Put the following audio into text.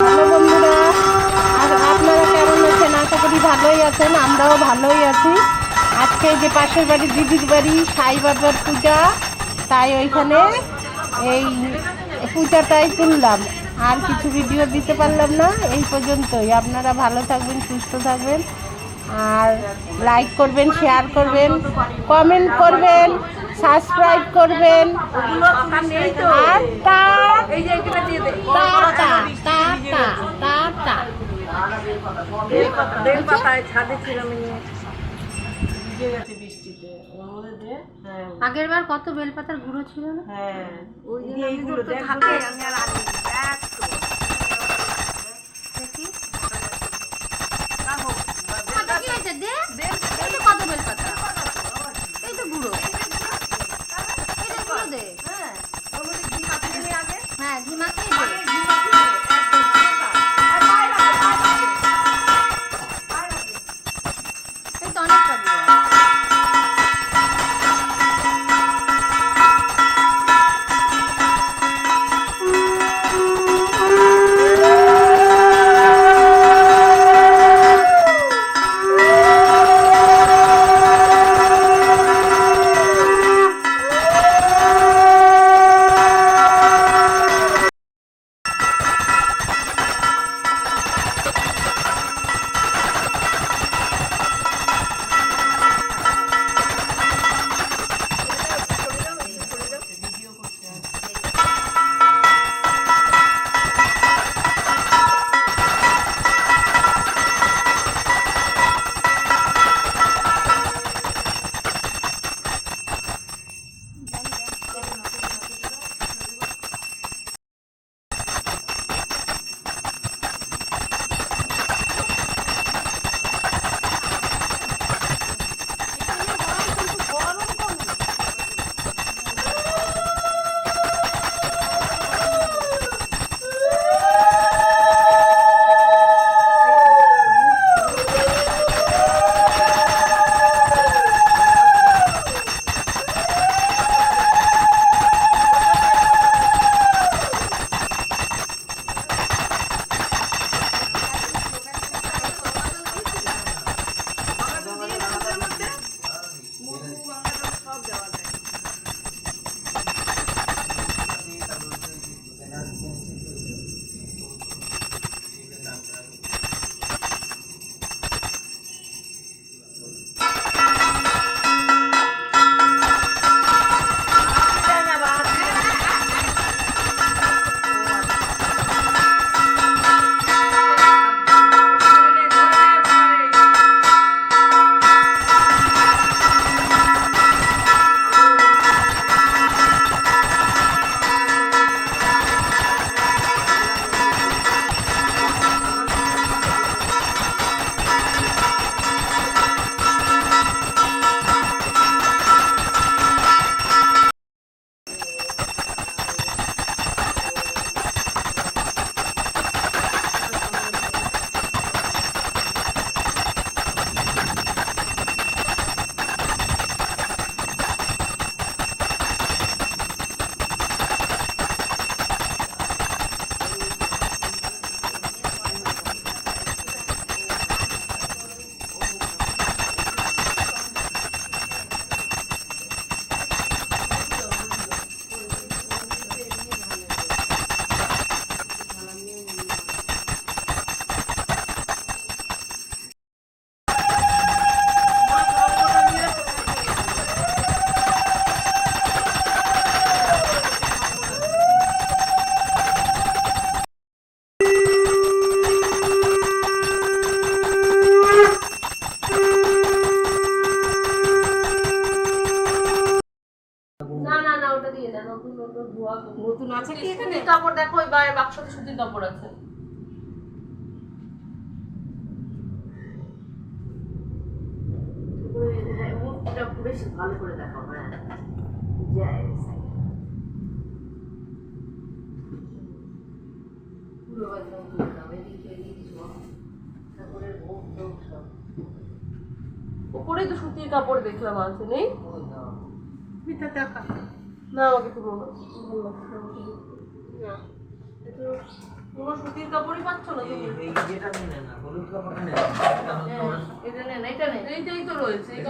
Hello বন্ধুরা, আর আপনারা কেমন আছেন? আশা করি ভালোই আছেন, আমরাও ভালোই আছি। আজকে যে পাশের বাড়ি দিদির বাড়ি সাই বাবার পূজা, তাই ওইখানে এই পূজাটাই তুললাম। আর কিছু ভিডিও দিতে পারলাম না, এই পর্যন্তই। আপনারা ভালো থাকবেন, সুস্থ থাকবেন, আর লাইক করবেন, শেয়ার করবেন, কমেন্ট করবেন, সাবস্ক্রাইব করবেন। আর আগের বার কত বেলপাতার গুঁড়ো ছিল না? হ্যাঁ, ওই এইগুলো থাকে আমি আর আনি কি হয়েছে? দে এই তো কত বেলপাতা, এই তো গুঁড়ো, এই তো গুঁড়ো দে। হ্যাঁ, ঘি মাখিয়ে দে। এই তো অনেকটা গুঁড়ো। নতুন আছে কি এখানে? কাপড় দেখো, ওই বাইরের বাক্সতে সুতির কাপড় আছে। বেশ ভালো করে দেখো। হ্যাঁ, পুরো একদম উপরে তো সুতির কাপড় দেখলাম আছে, নেই? না, আমাকে তো ভালো লাগছে না। কোনো সুতির কাপড়ই পাচ্ছ না তুমি? এই যেটা নিয়ে না হলুদ কাপড়টা নেই এটা নেন, এটা নেন, এইটাই তো রয়েছে এই